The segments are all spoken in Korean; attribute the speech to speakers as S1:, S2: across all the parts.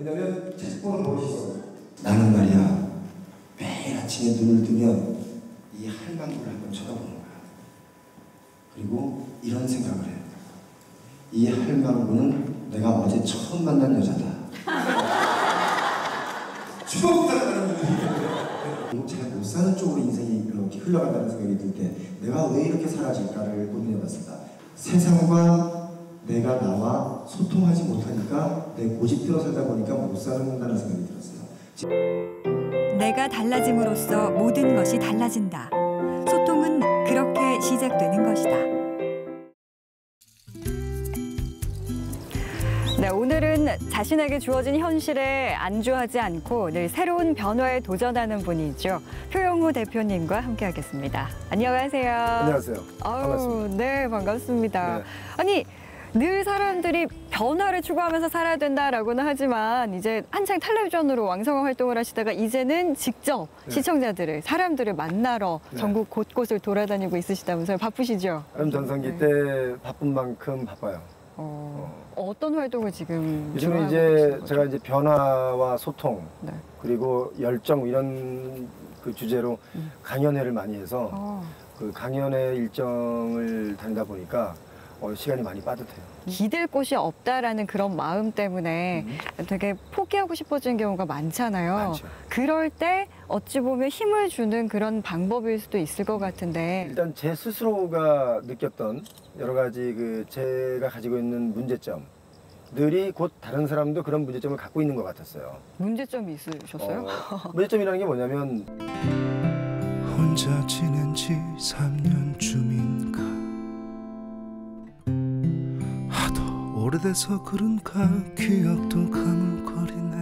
S1: 왜냐면 책보는 무엇이서 나는 말이야 매일 아침에 눈을 뜨면 이 할망구를 한번 쳐다보는 거야. 그리고 이런 생각을 해. 이 할망구는 내가 어제 처음 만난 여자다. 추억부터 그리고 잘 못 사는 쪽으로 인생이 이렇게 흘러간다는 생각이 들 때 내가 왜 이렇게 사라질까를 고민해봤습니다. 세상과 내가 나와 소통하지 못하니까 내 고집대로 살다 보니까 못 사는다는 생각이 들었어요.
S2: 내가 달라짐으로써 모든 것이 달라진다. 소통은 그렇게 시작되는 것이다. 네, 오늘은 자신에게 주어진 현실에 안주하지 않고 늘 새로운 변화에 도전하는 분이죠. 표영호 대표님과 함께하겠습니다. 안녕하세요.
S1: 안녕하세요. 반갑습니다.
S2: 네, 반갑습니다.
S1: 네.
S2: 아니, 늘 사람들이 변화를 추구하면서 살아야 된다라고는 하지만 이제 한창 텔레비전으로 왕성한 활동을 하시다가 이제는 직접 시청자들을, 사람들을 만나러 전국 곳곳을 돌아다니고 있으시다면서요. 바쁘시죠?
S1: 전성기 때 바쁜 만큼 바빠요.
S2: 어떤 활동을 지금
S1: 요즘은 이제 제가 이제 변화와 소통 그리고 열정 이런 그 주제로 강연회를 많이 해서 그 강연회 일정을 다니다 보니까 시간이 많이 빠듯해요.
S2: 기댈 곳이 없다라는 그런 마음 때문에 되게 포기하고 싶어지는 경우가 많잖아요.
S1: 많죠.
S2: 그럴 때 어찌 보면 힘을 주는 그런 방법일 수도 있을 것 같은데.
S1: 일단 제 스스로가 느꼈던 여러 가지 그 제가 가지고 있는 문제점들이 곧 다른 사람도 그런 문제점을 갖고 있는 것 같았어요.
S2: 문제점이 있으셨어요?
S1: 문제점이라는 게 뭐냐면
S3: 혼자 지낸 지 3년쯤인가 하도 오래돼서 그런가 기억도 가물거리네.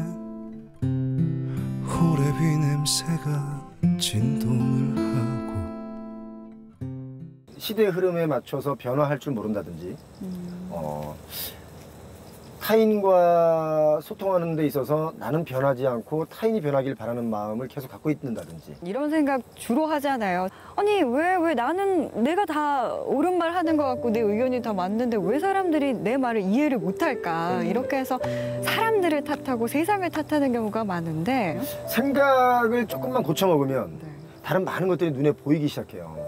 S3: 호래비 냄새가 진동을 하고
S1: 시대의 흐름에 맞춰서 변화할 줄 모른다든지 타인과 소통하는 데 있어서 나는 변하지 않고 타인이 변하길 바라는 마음을 계속 갖고 있는다든지.
S2: 이런 생각 주로 하잖아요. 아니 왜 나는 내가 다 옳은 말 하는 것 같고 내 의견이 다 맞는데 왜 사람들이 내 말을 이해를 못할까. 이렇게 해서 사람들을 탓하고 세상을 탓하는 경우가 많은데
S1: 생각을 조금만 고쳐먹으면 다른 많은 것들이 눈에 보이기 시작해요.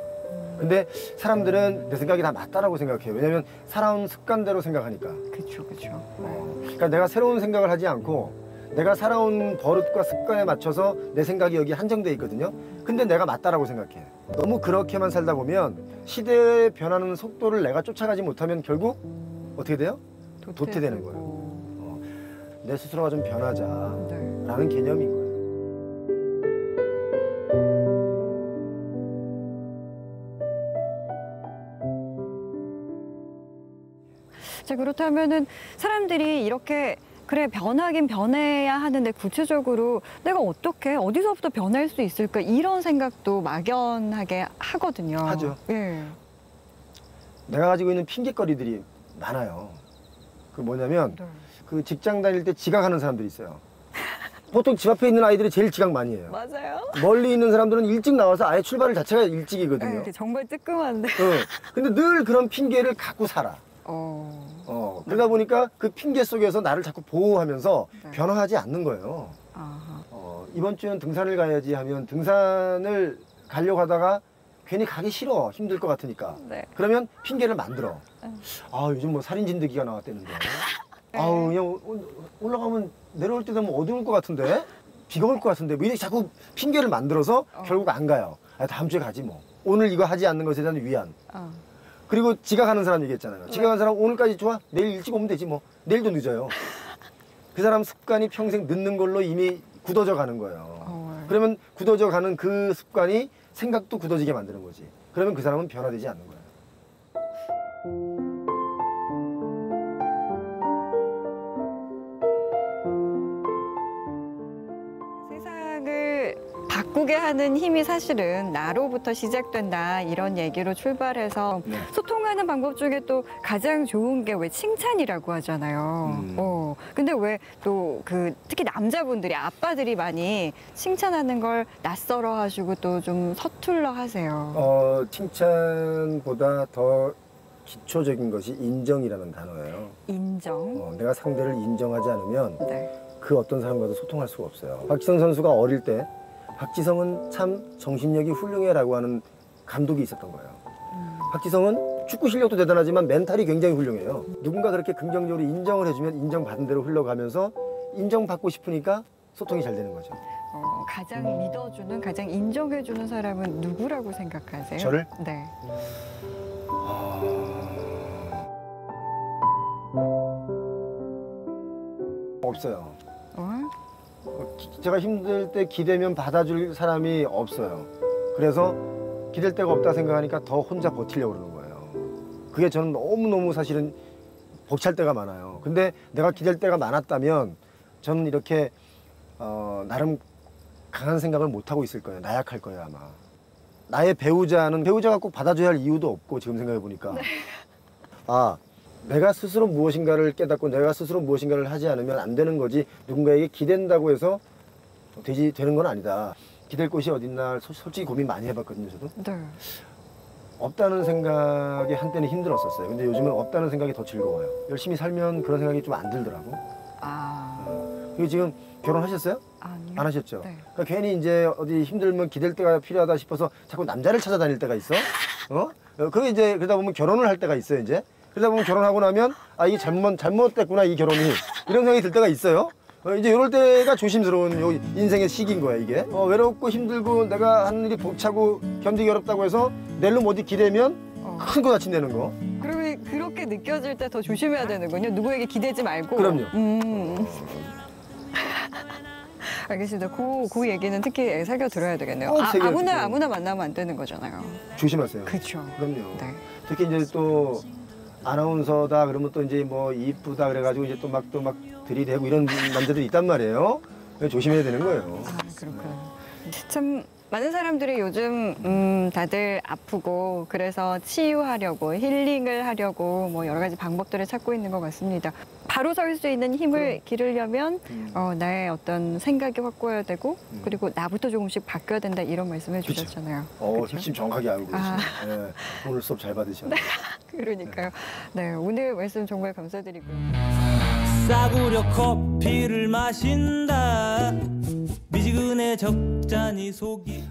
S1: 근데 사람들은 내 생각이 다 맞다라고 생각해요. 왜냐면 살아온 습관대로 생각하니까.
S2: 그렇죠.
S1: 그러니까 내가 새로운 생각을 하지 않고 내가 살아온 버릇과 습관에 맞춰서 내 생각이 여기 한정돼 있거든요. 근데 내가 맞다라고 생각해. 너무 그렇게만 살다 보면 시대에 변하는 속도를 내가 쫓아가지 못하면 결국 어떻게 돼요? 도태되는 거예요. 내 스스로가 좀 변하자라는 개념인 거예요.
S2: 자, 그렇다면은 사람들이 이렇게 그래 변하긴 변해야 하는데 구체적으로 내가 어떻게 어디서부터 변할 수 있을까 이런 생각도 막연하게 하거든요.
S1: 하죠.
S2: 예.
S1: 내가 가지고 있는 핑계거리들이 많아요. 그 뭐냐면 그 직장 다닐 때 지각하는 사람들이 있어요. 보통 집 앞에 있는 아이들이 제일 지각 많이 해요.
S2: 맞아요.
S1: 멀리 있는 사람들은 일찍 나와서 아예 출발 자체가 일찍이거든요.
S2: 네, 정말 뜨끔한데.
S1: 근데 늘 그런 핑계를 갖고 살아. 그러다 보니까 그 핑계 속에서 나를 자꾸 보호하면서 변화하지 않는 거예요. 이번 주엔 등산을 가야지 하면 등산을 가려고 하다가 괜히 가기 싫어. 힘들 것 같으니까. 그러면 핑계를 만들어. 요즘 뭐 살인진드기가 나왔다는데. 그냥 올라가면 내려올 때 되면 어두울 것 같은데? 비가 올 것 같은데? 뭐 이렇게 자꾸 핑계를 만들어서 결국 안 가요. 다음 주에 가지 뭐. 오늘 이거 하지 않는 것에 대한 위안. 그리고 지각하는 사람 얘기했잖아요. 지각하는 사람 오늘까지 좋아? 내일 일찍 오면 되지 뭐. 내일도 늦어요. 그 사람 습관이 평생 늦는 걸로 이미 굳어져 가는 거예요. 그러면 굳어져 가는 그 습관이 생각도 굳어지게 만드는 거지. 그러면 그 사람은 변화되지 않는 거예요.
S2: 바꾸게 하는 힘이 사실은 나로부터 시작된다 이런 얘기로 출발해서 소통하는 방법 중에 또 가장 좋은 게 왜 칭찬이라고 하잖아요. 근데 왜 또 그 특히 남자분들이 아빠들이 많이 칭찬하는 걸 낯설어 하시고 또 좀 서툴러 하세요.
S1: 칭찬보다 더 기초적인 것이 인정이라는 단어예요.
S2: 인정.
S1: 내가 상대를 인정하지 않으면 그 어떤 사람과도 소통할 수가 없어요. 박지성 선수가 어릴 때 박지성은 참 정신력이 훌륭해라고 하는 감독이 있었던 거예요. 박지성은 축구 실력도 대단하지만 멘탈이 굉장히 훌륭해요. 누군가 그렇게 긍정적으로 인정을 해주면 인정받은 대로 흘러가면서 인정받고 싶으니까 소통이 잘 되는 거죠.
S2: 가장 믿어주는, 가장 인정해주는 사람은 누구라고 생각하세요?
S1: 저를?
S2: 네.
S1: 없어요. 제가 힘들 때 기대면 받아줄 사람이 없어요. 그래서 기댈 데가 없다 생각하니까 더 혼자 버티려고 그러는 거예요. 그게 저는 너무너무 사실은 벅찰 때가 많아요. 근데 내가 기댈 때가 많았다면 저는 이렇게 나름 강한 생각을 못하고 있을 거예요. 나약할 거예요, 아마. 나의 배우자는 배우자가 꼭 받아줘야 할 이유도 없고, 지금 생각해 보니까. 네. 아, 내가 스스로 무엇인가를 깨닫고 내가 스스로 무엇인가를 하지 않으면 안 되는 거지, 누군가에게 기댄다고 해서 되는 건 아니다. 기댈 곳이 어딨나 솔직히 고민 많이 해봤거든요, 저도. 네. 없다는 생각이 한때는 힘들었었어요. 근데 요즘은 없다는 생각이 더 즐거워요. 열심히 살면 그런 생각이 좀 안 들더라고. 그리고 지금 결혼하셨어요?
S2: 아니요.
S1: 안 하셨죠?
S2: 네.
S1: 그러니까 괜히 이제 어디 힘들면 기댈 때가 필요하다 싶어서 자꾸 남자를 찾아다닐 때가 있어. 그게 이제 그러다 보면 결혼을 할 때가 있어요, 이제. 그러다 보면 결혼하고 나면 아, 이게 잘못됐구나, 이 결혼이. 이런 생각이 들 때가 있어요. 이제 이럴 때가 조심스러운 요 인생의 시기인 거야, 이게. 외롭고 힘들고 내가 하는 일이 벅차고 견디기 어렵다고 해서 낼름 어디 기대면 큰 거 다친다는 거.
S2: 그러면 그렇게 느껴질 때 더 조심해야 되는군요. 누구에게 기대지 말고.
S1: 그럼요.
S2: 알겠습니다. 그 얘기는 특히 새겨 들어야 되겠네요. 아무나 만나면 안 되는 거잖아요.
S1: 조심하세요.
S2: 그렇죠.
S1: 그럼요.
S2: 네.
S1: 특히 이제 또 아나운서다 그러면 또 이제 뭐 이쁘다 그래가지고 이제 또 막 들이대고 이런 남자들이 있단 말이에요. 조심해야 되는 거예요.
S2: 그렇구나. 참 많은 사람들이 요즘 다들 아프고 그래서 치유하려고 힐링을 하려고 뭐 여러 가지 방법들을 찾고 있는 것 같습니다. 바로 설 수 있는 힘을 기르려면 나의 어떤 생각이 확고해야 되고 그리고 나부터 조금씩 바뀌어야 된다, 이런 말씀해 주셨잖아요.
S1: 핵심 정확하게 알고 계시네요. 네, 오늘 수업 잘 받으셨네요.
S2: 그러니까요. 네, 오늘 말씀 정말 감사드리고요.
S4: 싸구려 커피를 마신다. 미지근해 적잖이 속이.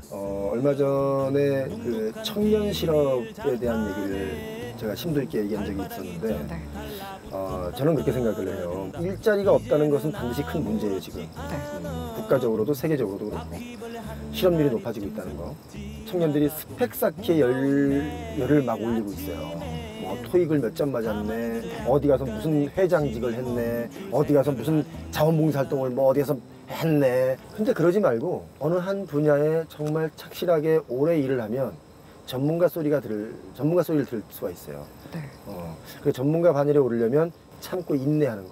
S1: 얼마 전에 그 청년 실업에 대한 얘기를 제가 심도 있게 얘기한 적이 있었는데,
S2: 네.
S1: 저는 그렇게 생각을 해요. 일자리가 없다는 것은 반드시 큰 문제예요, 지금.
S2: 네.
S1: 국가적으로도 세계적으로도 그렇고. 실업률이 높아지고 있다는 거. 청년들이 스펙 쌓기에 열을 막 올리고 있어요. 뭐 토익을 몇 점 맞았네, 어디 가서 무슨 회장직을 했네, 어디 가서 무슨 자원봉사활동을 뭐 어디 가서 했네. 근데 그러지 말고 어느 한 분야에 정말 착실하게 오래 일을 하면 전문가 소리를 들을 수가 있어요.
S2: 네.
S1: 그 전문가 반열에 오르려면 참고 인내하는 거.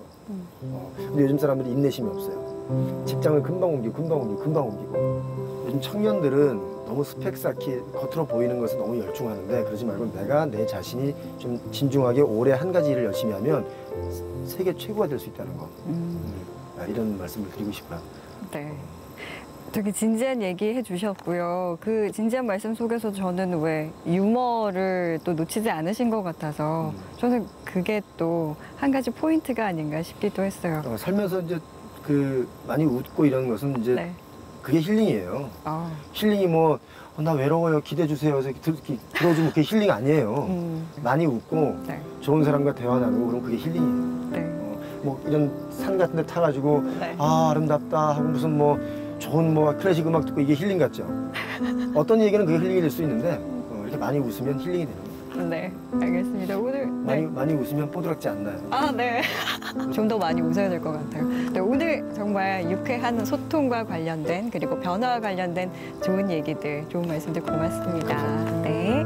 S1: 근데 요즘 사람들이 인내심이 없어요. 직장을 금방 옮기고. 요즘 청년들은 너무 스펙 쌓기, 겉으로 보이는 것은 너무 열중하는데, 그러지 말고 내가 내 자신이 좀 진중하게 오래 한 가지 일을 열심히 하면 세계 최고가 될 수 있다는 거. 이런 말씀을 드리고 싶어요.
S2: 네. 되게 진지한 얘기 해주셨고요. 그 진지한 말씀 속에서 저는 왜 유머를 또 놓치지 않으신 것 같아서 저는 그게 또 한 가지 포인트가 아닌가 싶기도 했어요.
S1: 살면서 이제 그 많이 웃고 이런 것은 이제
S2: 네.
S1: 그게 힐링이에요. 힐링이 뭐 나 외로워요, 기대해 주세요, 들어주면 그게 힐링 아니에요. 많이 웃고
S2: 네.
S1: 좋은 사람과 대화 나누고 그럼 그게 힐링이에요.
S2: 네.
S1: 뭐 이런 산 같은 데 타가지고
S2: 네.
S1: 아름답다 하고 무슨 뭐 좋은 뭐 클래식 음악 듣고 이게 힐링 같죠. 어떤 얘기는 그게 힐링이 될 수 있는데 이렇게 많이 웃으면 힐링이 되는 거예요.
S2: 네, 알겠습니다. 오늘
S1: 많이 웃으면 뽀드락지 않나요?
S2: 네. 좀 더 많이 웃어야 될 것 같아요. 네, 오늘 정말 유쾌한 소통과 관련된 그리고 변화와 관련된 좋은 얘기들, 좋은 말씀들 고맙습니다. 네.